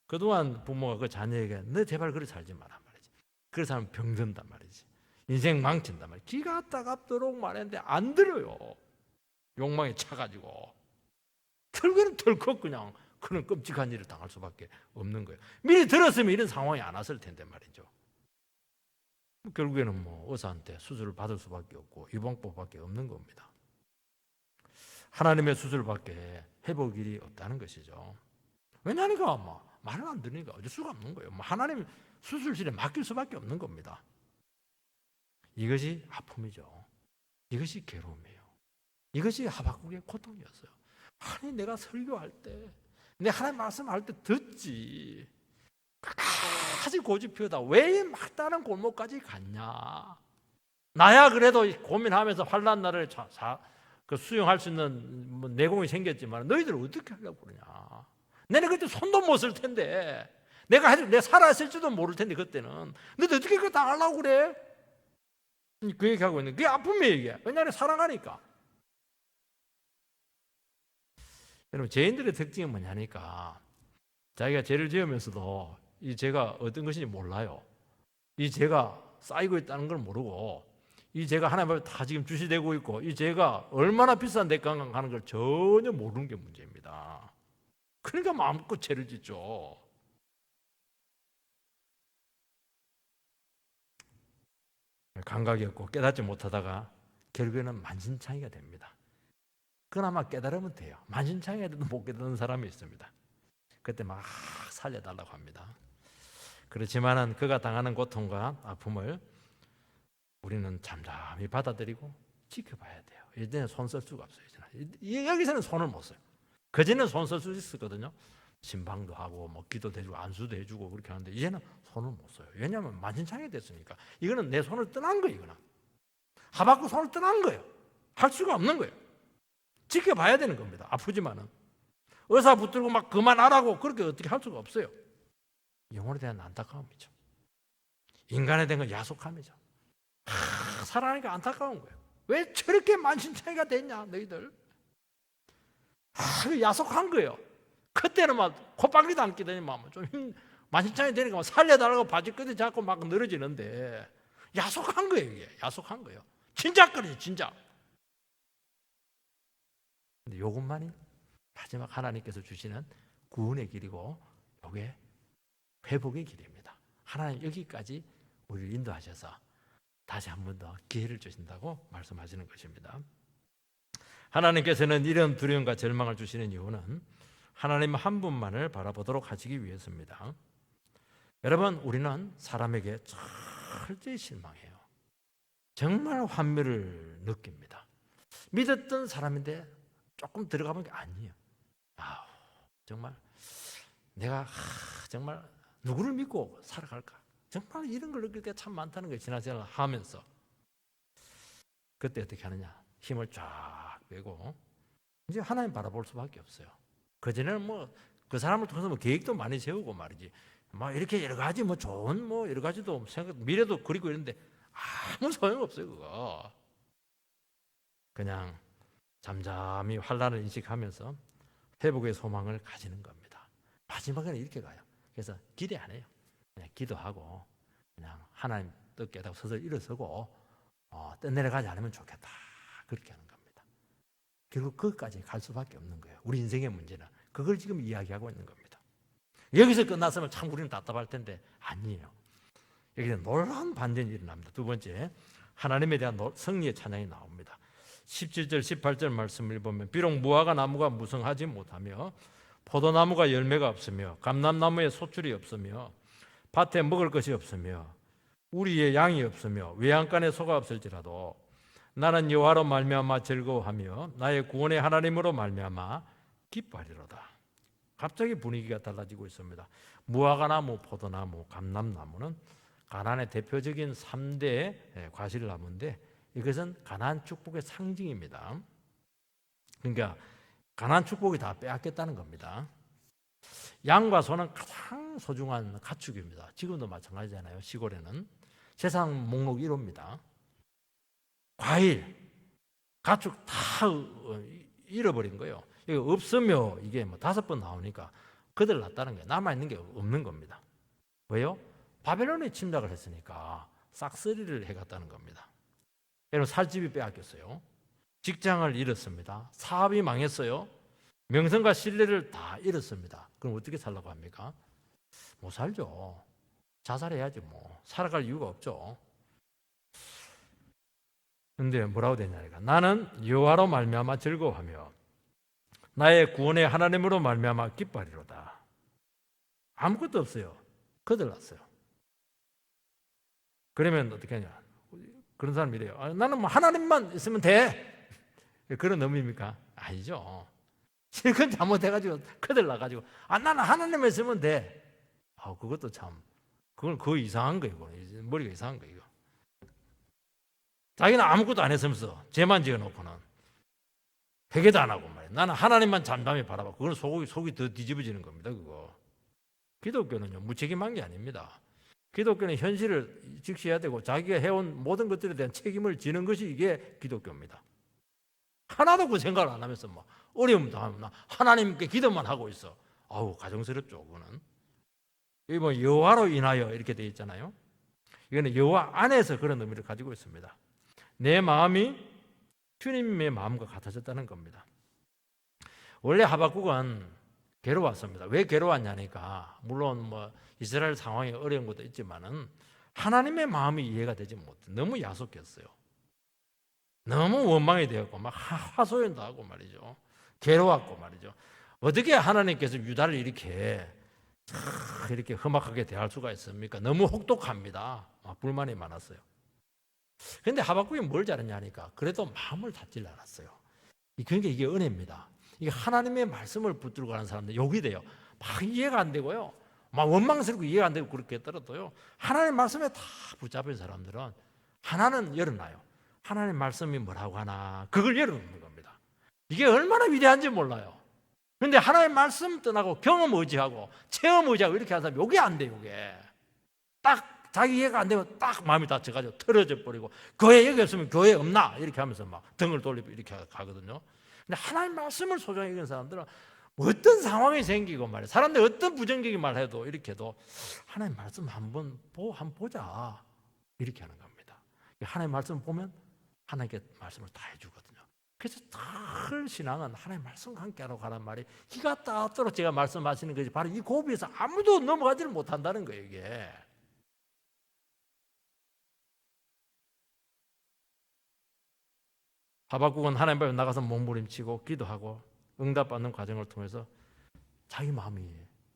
그동안 부모가 그 자녀에게 너 제발 그렇게 살지 마라 말이지. 그래서 하면 병든단 말이지. 인생 망친단 말이지. 기가 따갑도록 말했는데 안 들어요. 욕망에 차가지고 털고는 털컥 그냥 그런 끔찍한 일을 당할 수밖에 없는 거예요. 미리 들었으면 이런 상황이 안 왔을 텐데 말이죠. 결국에는 뭐 의사한테 수술을 받을 수밖에 없고 유방법밖에 없는 겁니다. 하나님의 수술밖에 회복일이 없다는 것이죠. 왜냐니까 뭐 말을 안 들으니까 어쩔 수가 없는 거예요. 뭐 하나님 수술실에 맡길 수밖에 없는 겁니다. 이것이 아픔이죠. 이것이 괴로움이에요. 이것이 하박국의 고통이었어요. 하나님 내가 설교할 때, 내 하나님 말씀할 때 듣지. 끝까지 고집피우다 왜 막다른 골목까지 갔냐. 나야 그래도 고민하면서 환난 날을 수용할 수 있는 뭐 내공이 생겼지만 너희들 어떻게 하려고 그러냐. 내가 그때 손도 못 쓸 텐데 내가 살아있을지도 모를 텐데 그때는 너희들 어떻게 그거 다 하려고 그래. 그 얘기하고 있는 그게 아픔이에요. 이게. 왜냐하면 사랑하니까. 여러분 죄인들의 특징은 뭐냐니까 자기가 죄를 지으면서도 이 죄가 어떤 것인지 몰라요. 이 죄가 쌓이고 있다는 걸 모르고 이 죄가 하나님 앞에 다 지금 주시되고 있고 이 죄가 얼마나 비싼 대가가 가는 걸 전혀 모르는 게 문제입니다. 그러니까 마음껏 죄를 짓죠. 감각이 없고 깨닫지 못하다가 결국에는 만신창이가 됩니다. 그나마 깨달으면 돼요. 만신창이라도 못 깨닫는 사람이 있습니다. 그때 막 살려달라고 합니다. 그렇지만은 그가 당하는 고통과 아픔을 우리는 잠잠히 받아들이고 지켜봐야 돼요. 이제는 손 쓸 수가 없어요. 여기서는 손을 못 써요. 그전에는 손 쓸 수 있었거든요. 신방도 하고 뭐 기도도 해주고 안수도 해주고 그렇게 하는데 이제는 손을 못 써요. 왜냐하면 만신창이 됐으니까. 이거는 내 손을 떠난 거예요. 이거는 하박국 손을 떠난 거예요. 할 수가 없는 거예요. 지켜봐야 되는 겁니다. 아프지만은 의사 붙들고 막 그만하라고 그렇게 어떻게 할 수가 없어요. 영혼에 대한 안타까움이죠. 인간에 대한 건 야속함이죠. 살아가니까 안타까운 거예요. 왜 저렇게 만신창이가 됐냐 너희들. 야속한 거예요. 그때는 막 콧방귀도 안 끼더니 좀 만신창이 되니까 살려달라고 바지끝에 잡고 막 늘어지는데 야속한 거예요. 이게 야속한 거예요. 진작거리지 진작. 근데 이것만이 마지막 하나님께서 주시는 구원의 길이고 이게 회복의 길입니다. 하나님 여기까지 우리를 인도하셔서 다시 한 번 더 기회를 주신다고 말씀하시는 것입니다. 하나님께서는 이런 두려움과 절망을 주시는 이유는 하나님 한 분만을 바라보도록 하시기 위해서입니다. 여러분 우리는 사람에게 철저히 실망해요. 정말 환멸을 느낍니다. 믿었던 사람인데 조금 들어가본 게 아니에요. 정말 내가 정말 누구를 믿고 살아갈까? 정말 이런 걸 느낄 때 참 많다는 거예요. 지나치게 하면서 그때 어떻게 하느냐? 힘을 쫙 빼고 이제 하나님 바라볼 수밖에 없어요. 그전에는 뭐 그 사람을 통해서 뭐 계획도 많이 세우고 말이지 막 이렇게 여러 가지 뭐 좋은 뭐 여러 가지도 생각, 미래도 그리고 이런데 아무 소용 없어요 그거. 그냥 잠잠히 환란을 인식하면서 회복의 소망을 가지는 겁니다. 마지막에는 이렇게 가요. 그래서 기대 안 해요. 그냥 기도하고 그냥 하나님 뜻 깨닫고 서서 일어서고 떠내려가지 않으면 좋겠다. 그렇게 하는 겁니다. 결국 그것까지 갈 수밖에 없는 거예요. 우리 인생의 문제는 그걸 지금 이야기하고 있는 겁니다. 여기서 끝났으면 참 우리는 답답할 텐데 아니에요. 여기서 놀라운 반전이 일어납니다. 두 번째, 하나님에 대한 승리의 찬양이 나옵니다. 17절 18절 말씀을 보면 비록 무화과 나무가 무성하지 못하며 포도나무가 열매가 없으며 감람나무에 소출이 없으며 밭에 먹을 것이 없으며 우리의 양이 없으며 외양간에 소가 없을지라도 나는 여호와로 말미암아 즐거워하며 나의 구원의 하나님으로 말미암아 기뻐하리로다. 갑자기 분위기가 달라지고 있습니다. 무화과나무, 포도나무, 감람나무는 가나안의 대표적인 3대 과실나무인데 이것은 가나안 축복의 상징입니다. 그러니까 가나안 축복이 다 빼앗겼다는 겁니다. 양과 소는 가장 소중한 가축입니다. 지금도 마찬가지잖아요. 시골에는 세상 목록 1호입니다. 과일, 가축 다 잃어버린 거예요. 이거 없으며 이게 뭐 5번 나오니까 그들 났다는 거예요. 남아있는 게 없는 겁니다. 왜요? 바벨론에 침략을 했으니까 싹쓸이를 해갔다는 겁니다. 여러분 살 집이 빼앗겼어요. 직장을 잃었습니다. 사업이 망했어요. 명성과 신뢰를 다 잃었습니다. 그럼 어떻게 살라고 합니까? 못 살죠. 자살해야지 뭐. 살아갈 이유가 없죠. 그런데 뭐라고 되냐니까 나는 여호와로 말미암아 즐거워하며 나의 구원의 하나님으로 말미암아 기뻐하리로다. 아무것도 없어요. 거들났어요. 그러면 어떻게 하냐? 그런 사람이 이래요. 나는 뭐 하나님만 있으면 돼. 그런 의미입니까? 아니죠. 실컷 잘못해가지고 거들나가지고 나는 하나님만 있으면 돼. 그것도 참 그건 거의 이상한 거예요. 머리가 이상한 거예요. 자기는 아무것도 안 했으면서 죄만 지어놓고는 회개도 안 하고 말이에요. 나는 하나님만 잠잠히 바라봐. 그건 속이 더 뒤집어지는 겁니다. 그거. 기독교는요 무책임한 게 아닙니다. 기독교는 현실을 직시해야 되고 자기가 해온 모든 것들에 대한 책임을 지는 것이 이게 기독교입니다. 하나도 그 생각을 안 하면서 뭐 어려움도 하면 하나님께 기도만 하고 있어. 가정스럽죠. 그거는. 이 뭐 여호와로 인하여 이렇게 되어 있잖아요. 이거는 여호와 안에서 그런 의미를 가지고 있습니다. 내 마음이 주님의 마음과 같아졌다는 겁니다. 원래 하박국은 괴로웠습니다. 왜 괴로웠냐니까 물론 뭐 이스라엘 상황이 어려운 것도 있지만은 하나님의 마음이 이해가 되지 못해. 너무 야속했어요. 너무 원망이 되었고 막 하소연도 하고 말이죠. 괴로웠고 말이죠. 어떻게 하나님께서 유다를 이렇게 험악하게 대할 수가 있습니까? 너무 혹독합니다. 불만이 많았어요. 그런데 하박국이 뭘 잘했냐니까 그래도 마음을 닫질 않았어요. 그러니까 이게 은혜입니다. 이게 하나님의 말씀을 붙들고 가는 사람들 욕이 돼요. 막 이해가 안 되고요. 막 원망스럽고 이해가 안 되고 그렇게 떨어도요. 하나님의 말씀에 다 붙잡힌 사람들은 하나는 열어놔요. 하나님 말씀이 뭐라고 하나 그걸 열어놓는 겁니다. 이게 얼마나 위대한지 몰라요. 그런데 하나님 말씀 떠나고 경험 의지하고 체험 의지하고 이렇게 하는 사람 욕이 안 돼요. 이게 딱 자기 이해가 안 되면 딱 마음이 다쳐가지고 틀어져 버리고 교회 여기 없으면 교회 없나 이렇게 하면서 막 등을 돌리고 이렇게 가거든요. 근데 하나님 말씀을 소중히 여기는 사람들은 어떤 상황이 생기고 말이야 사람들이 어떤 부정적인 말을 해도 이렇게 해도 하나님 말씀 한번 보자 이렇게 하는 겁니다. 하나님 말씀 보면 하나님께 말씀을 다 해주거든요. 그래서 늘 신앙은 하나님 말씀과 함께 하러 가란 말이 기가 따도록 제가 말씀하시는 것이 바로 이 고비에서 아무도 넘어가지를 못한다는 거예요. 이게 하박국은 하나님 앞에 나가서 몸부림치고 기도하고 응답받는 과정을 통해서 자기 마음이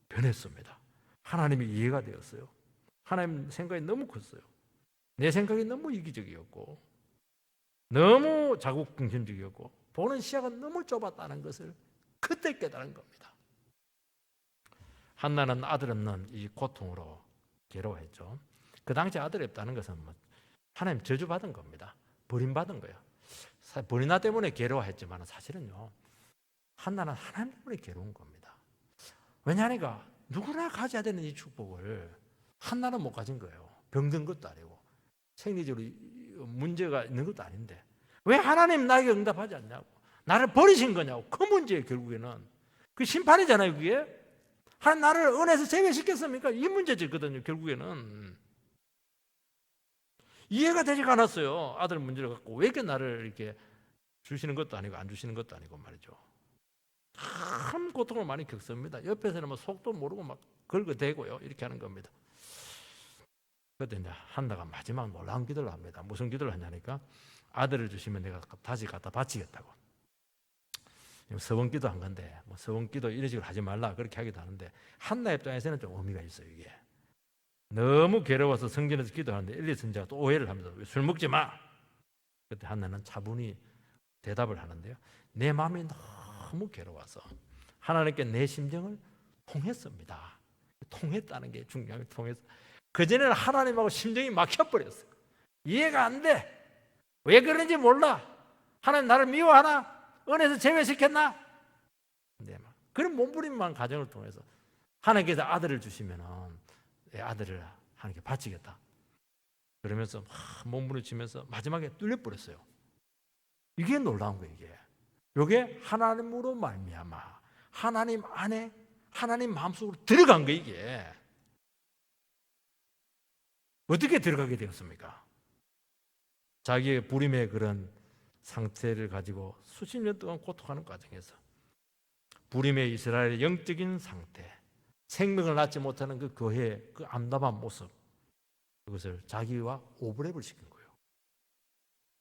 변했습니다. 하나님이 이해가 되었어요. 하나님 생각이 너무 컸어요. 내 생각이 너무 이기적이었고 너무 자국중심적이었고 보는 시야가 너무 좁았다는 것을 그때 깨달은 겁니다. 한나는 아들 없는 이 고통으로 괴로워했죠. 그 당시 아들이 없다는 것은 하나님 저주받은 겁니다. 버림받은 거예요. 버리나 때문에 괴로워했지만 사실은요 한나는 하나님 때문에 괴로운 겁니다. 왜냐하니까 누구나 가져야 되는 이 축복을 한나는 못 가진 거예요. 병든 것도 아니고 생리적으로 문제가 있는 것도 아닌데 왜 하나님 나에게 응답하지 않냐고, 나를 버리신 거냐고. 그 문제예요. 결국에는 그 심판이잖아요. 그게 하나님 나를 은혜에서 제외시켰습니까? 이 문제거든요. 결국에는 이해가 되지가 않았어요. 아들 문제를 갖고 왜 이렇게 나를 이렇게 주시는 것도 아니고 안 주시는 것도 아니고 말이죠. 참 고통을 많이 겪습니다. 옆에서는 뭐 속도 모르고 막 긁어대고요. 이렇게 하는 겁니다. 그때 이제 한나가 마지막 놀라운 기도를 합니다. 무슨 기도를 하냐니까 아들을 주시면 내가 다시 갖다 바치겠다고. 서원기도 한 건데 뭐 서원기도 이런 식으로 하지 말라 그렇게 하기도 하는데 한나 입장에서는 좀 의미가 있어요. 이게 너무 괴로워서 성전에서 기도하는데 엘리 선지자가 또 오해를 합니다. 술 먹지 마. 그때 한나는 차분히 대답을 하는데요. 내 마음이 너무 괴로워서 하나님께 내 심정을 통했습니다. 통했다는 게 중요해요. 통했어. 그전에는 하나님하고 심정이 막혀버렸어요. 이해가 안 돼. 왜 그런지 몰라. 하나님 나를 미워하나? 은혜에서 제외시켰나? 네, 그런 몸부림만 과정을 통해서 하나님께서 아들을 주시면은 내 아들을 하나님께 바치겠다. 그러면서 몸부림치면서 마지막에 뚫려버렸어요. 이게 놀라운 거예요. 이게 하나님으로 말미암아 하나님 안에 하나님 마음속으로 들어간 거예요. 이게 어떻게 들어가게 되었습니까? 자기의 불임의 그런 상태를 가지고 수십 년 동안 고통하는 과정에서 불임의 이스라엘의 영적인 상태, 생명을 낳지 못하는 그 교회의 그 암담한 모습, 그것을 자기와 오버랩을 시킨 거예요.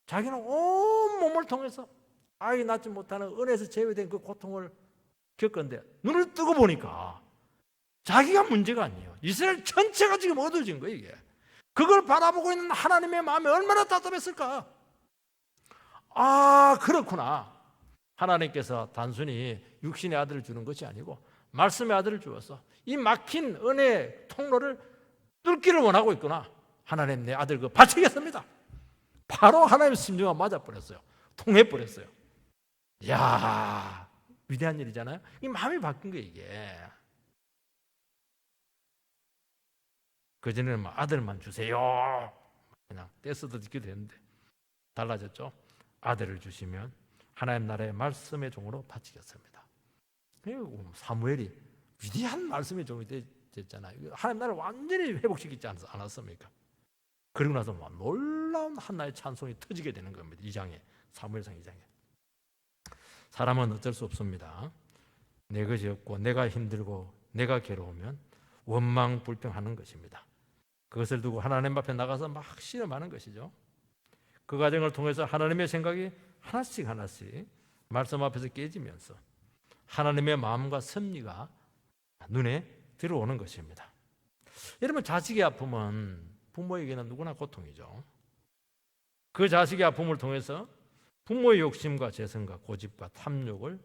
자기는 온 몸을 통해서 아이 낳지 못하는 은혜에서 제외된 그 고통을 겪었는데 눈을 뜨고 보니까 자기가 문제가 아니에요. 이스라엘 전체가 지금 어두워진 거예요. 이게 그걸 바라보고 있는 하나님의 마음이 얼마나 답답했을까? 아, 그렇구나. 하나님께서 단순히 육신의 아들을 주는 것이 아니고 말씀의 아들을 주어서 이 막힌 은혜의 통로를 뚫기를 원하고 있구나. 하나님 내 아들 그 바치겠습니다. 바로 하나님의 심정과 맞아버렸어요. 통해버렸어요. 이야, 위대한 일이잖아요. 이 마음이 바뀐 거예요. 이게 그전에는 아들만 주세요 그냥 떼써도 듣게 되는데 달라졌죠. 아들을 주시면 하나님 나라의 말씀의 종으로 바치겠습니다. 그리고 사무엘이 위대한 말씀의 종이 됐잖아요. 하나님 나라를 완전히 회복시키지 않았습니까? 그리고 나서 놀라운 한나의 찬송이 터지게 되는 겁니다. 2장에 사무엘상 2장에 사람은 어쩔 수 없습니다. 내 것이 없고 내가 힘들고 내가 괴로우면 원망 불평하는 것입니다. 그것을 두고 하나님 앞에 나가서 막 실험하는 것이죠. 그 과정을 통해서 하나님의 생각이 하나씩 말씀 앞에서 깨지면서 하나님의 마음과 섭리가 눈에 들어오는 것입니다. 여러분, 자식의 아픔은 부모에게는 누구나 고통이죠. 그 자식의 아픔을 통해서 부모의 욕심과 재성과 고집과 탐욕을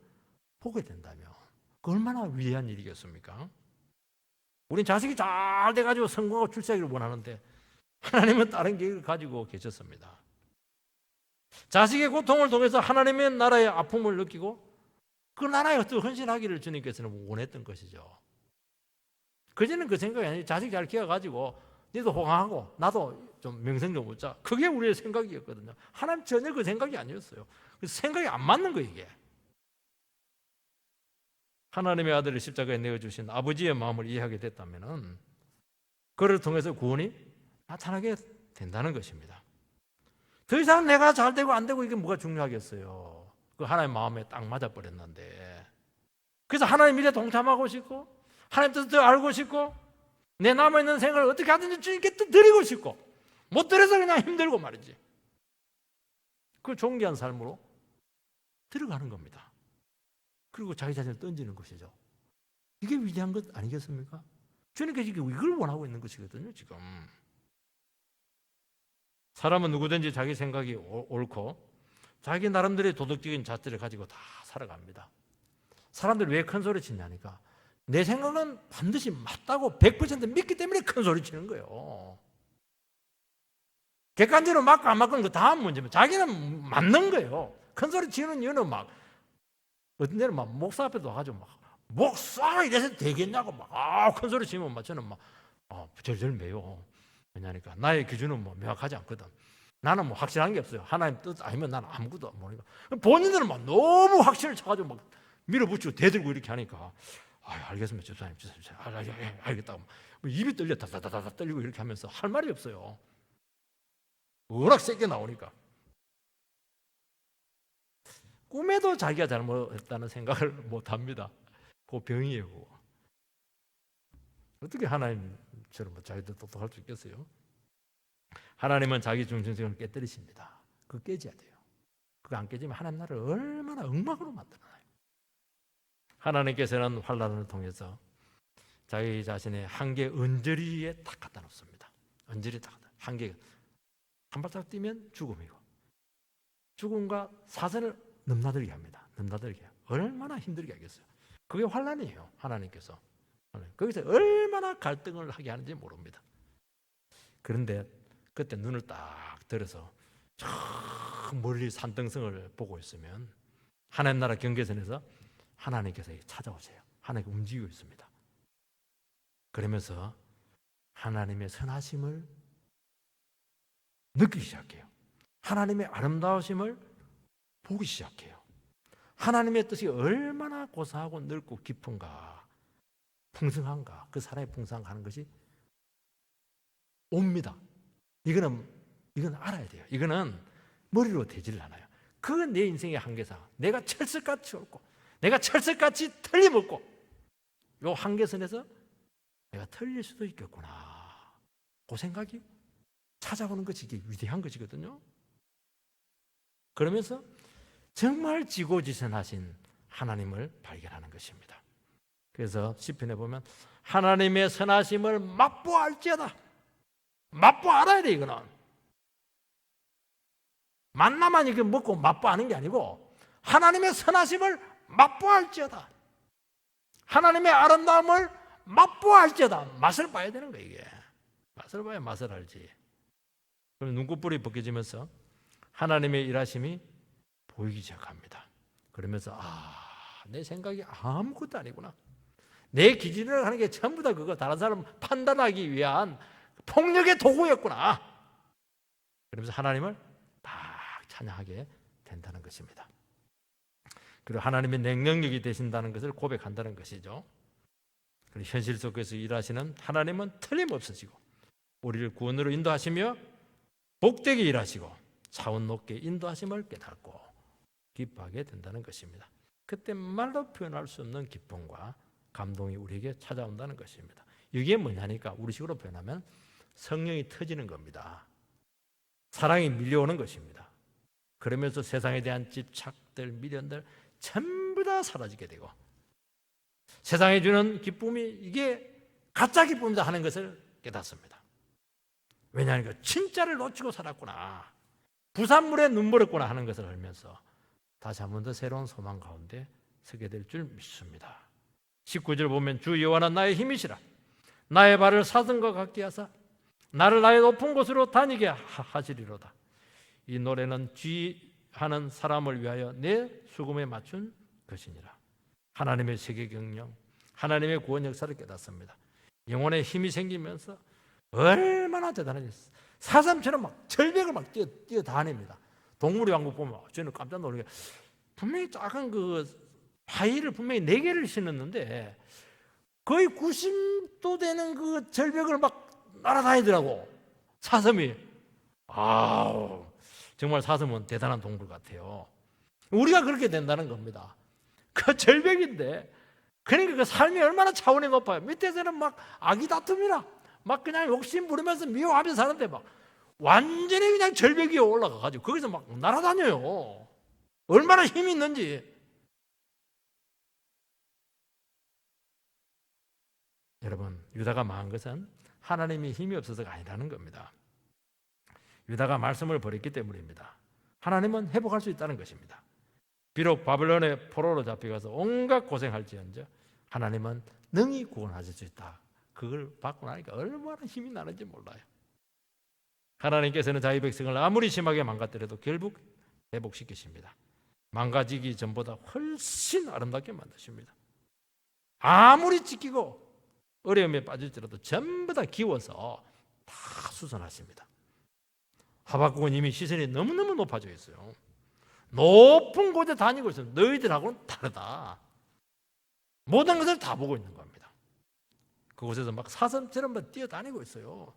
보게 된다면 그 얼마나 위대한 일이겠습니까? 우린 자식이 잘 돼가지고 성공하고 출세하기를 원하는데 하나님은 다른 계획을 가지고 계셨습니다. 자식의 고통을 통해서 하나님의 나라의 아픔을 느끼고 그 나라에 어떤 헌신하기를 주님께서는 원했던 것이죠. 그전에는 그 생각이 아니에요. 자식 잘 키워가지고 너도 호강하고 나도 좀 명성 좀 붙자. 그게 우리의 생각이었거든요. 하나님 전혀 그 생각이 아니었어요. 그래서 생각이 안 맞는 거예요. 이게. 하나님의 아들을 십자가에 내어주신 아버지의 마음을 이해하게 됐다면 그를 통해서 구원이 나타나게 된다는 것입니다. 더 이상 내가 잘 되고 안 되고 이게 뭐가 중요하겠어요. 그 하나님 마음에 딱 맞아버렸는데 그래서 하나님 일에 동참하고 싶고 하나님 뜻을 더 알고 싶고 내 남아있는 생각을 어떻게 하든지 주님께 또 드리고 싶고 못 드려서 그냥 힘들고 말이지. 그 존귀한 삶으로 들어가는 겁니다. 그리고 자기 자신을 던지는 것이죠. 이게 위대한 것 아니겠습니까? 주님께서 이걸 원하고 있는 것이거든요. 지금 사람은 누구든지 자기 생각이 옳고 자기 나름대로의 도덕적인 잣대를 가지고 다 살아갑니다. 사람들이 왜 큰 소리 치냐니까 내 생각은 반드시 맞다고 100% 믿기 때문에 큰 소리 치는 거예요. 객관적으로 맞고 안 맞고는 그 다음 문제면 자기는 맞는 거예요. 큰 소리 치는 이유는 막 어떤 데는 막 목사 앞에도 와가지고 막 목사 이래서 되겠냐고 막 큰 소리 치면 저는 막 절절 매요. 왜냐니까 나의 기준은 명확하지 않거든. 나는 확실한 게 없어요. 하나님 뜻 아니면 나는 아무것도 모르니까. 본인들은 막 너무 확신을 쳐가지고 막 밀어붙이고 대들고 이렇게 하니까 알겠습니다. 집사님. 알겠다고. 입이 떨려 다다다다 떨리고 이렇게 하면서 할 말이 없어요. 워낙 세게 나오니까. 꿈에도 자기가 잘못했다는 생각을 못합니다. 그 병이에요. 그거. 어떻게 하나님처럼 자기도 똑똑할 수 있겠어요? 하나님은 자기 중심성을 깨뜨리십니다. 그거 깨져야 돼요. 그거 안 깨지면 하나님 나라를 얼마나 엉망으로 만들어놔요. 하나님께서는 환난을 통해서 자기 자신의 한계 언저리에 딱 갖다 놓습니다. 언저리에 딱 갖다. 한계 한 발짝 뛰면 죽음이고 죽음과 사선을 넘나들게 합니다. 넘나들게. 얼마나 힘들게 하겠어요. 그게 환난이에요. 하나님께서. 거기서 얼마나 갈등을 하게 하는지 모릅니다. 그런데 그때 눈을 딱 들어서 저 멀리 산등성을 보고 있으면 하나님 나라 경계선에서 하나님께서 찾아오세요. 하나님이 움직이고 있습니다. 그러면서 하나님의 선하심을 느끼기 시작해요. 하나님의 아름다우심을 보기 시작해요. 하나님의 뜻이 얼마나 고상하고 넓고 깊은가, 풍성한가, 그 사람의 풍성하는 것이 옵니다. 이건 알아야 돼요. 이거는 머리로 되질 않아요. 그건 내 인생의 한계사. 내가 철석같이 옳고, 내가 철석같이 틀림없고, 요 한계선에서 내가 틀릴 수도 있겠구나. 그 생각이 찾아오는 것이 이게 위대한 것이거든요. 그러면서 정말 지고지선하신 하나님을 발견하는 것입니다. 그래서 시편에 보면 하나님의 선하심을 맛보알지어다. 맛보 알아야 돼. 이거는 만나만 이렇게 먹고 맛보아는 게 아니고 하나님의 선하심을 맛보알지어다. 하나님의 아름다움을 맛보알지어다. 맛을 봐야 되는 거예요. 이게 맛을 봐야 맛을 알지. 그럼 눈꺼풀이 벗겨지면서 하나님의 일하심이 보이기 시작합니다. 그러면서 내 생각이 아무것도 아니구나. 내 기준을 하는 게 전부 다 그거 다른 사람 판단하기 위한 폭력의 도구였구나. 그러면서 하나님을 딱 찬양하게 된다는 것입니다. 그리고 하나님의 능력이 되신다는 것을 고백한다는 것이죠. 그리고 현실 속에서 일하시는 하나님은 틀림없으시고 우리를 구원으로 인도하시며 복되게 일하시고 차원 높게 인도하심을 깨닫고 기뻐하게 된다는 것입니다. 그때 말로 표현할 수 없는 기쁨과 감동이 우리에게 찾아온다는 것입니다. 이게 뭐냐니까 우리식으로 표현하면 성령이 터지는 겁니다. 사랑이 밀려오는 것입니다. 그러면서 세상에 대한 집착들, 미련들 전부 다 사라지게 되고 세상에 주는 기쁨이 이게 가짜 기쁨이다 하는 것을 깨닫습니다. 왜냐하면 진짜를 놓치고 살았구나. 부산물에 눈물었구나 하는 것을 알면서 다시 한 번 더 새로운 소망 가운데 서게 될 줄 믿습니다. 19절 보면 주 여호와는 나의 힘이시라. 나의 발을 사슴과 같게 하사 나를 나의 높은 곳으로 다니게 하시리로다. 이 노래는 지하는 사람을 위하여 내 수금에 맞춘 것이니라. 하나님의 세계 경영, 하나님의 구원 역사를 깨닫습니다. 영혼에 힘이 생기면서 얼마나 대단한지 사슴처럼 막 절벽을 막 뛰어다닙니다. 동물의 왕국 보면 저는 깜짝 놀라게 분명히 작은 그 바위를 분명히 4개를 신었는데 거의 90도 되는 그 절벽을 막 날아다니더라고. 사슴이. 정말 사슴은 대단한 동물 같아요. 우리가 그렇게 된다는 겁니다. 그 절벽인데 그러니까 그 삶이 얼마나 차원이 높아요. 밑에서는 막 아기 다툼이나 막 그냥 욕심 부리면서 미워하면서 사는데 막 완전히 그냥 절벽 위에 올라가가지고 거기서 막 날아다녀요. 얼마나 힘이 있는지. 여러분, 유다가 망한 것은 하나님이 힘이 없어서가 아니라는 겁니다. 유다가 말씀을 버렸기 때문입니다. 하나님은 회복할 수 있다는 것입니다. 비록 바벨론의 포로로 잡혀가서 온갖 고생할지언정 하나님은 능히 구원하실 수 있다. 그걸 받고 나니까 얼마나 힘이 나는지 몰라요. 하나님께서는 자기 백성을 아무리 심하게 망가뜨려도 결국 회복시키십니다. 망가지기 전보다 훨씬 아름답게 만드십니다. 아무리 지키고 어려움에 빠질지라도 전부 다 기워서 다 수선하십니다. 하박국은 이미 시선이 너무너무 높아져 있어요. 높은 곳에 다니고 있어요. 너희들하고는 다르다. 모든 것을 다 보고 있는 겁니다. 그곳에서 막 사슴처럼 뛰어다니고 있어요.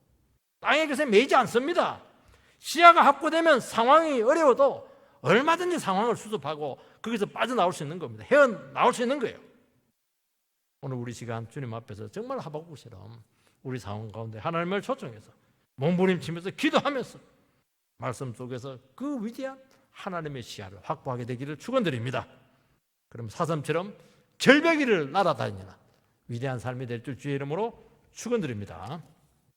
땅의 것에 매이지 않습니다. 시야가 확보되면 상황이 어려워도 얼마든지 상황을 수습하고 거기서 빠져나올 수 있는 겁니다. 헤어나올 수 있는 거예요. 오늘 우리 시간 주님 앞에서 정말 하박국처럼 우리 상황 가운데 하나님을 초청해서 몸부림치면서 기도하면서 말씀 속에서 그 위대한 하나님의 시야를 확보하게 되기를 축원드립니다. 그럼 사슴처럼 절벽 위를 날아다니는 위대한 삶이 될 줄 주의 이름으로 축원드립니다.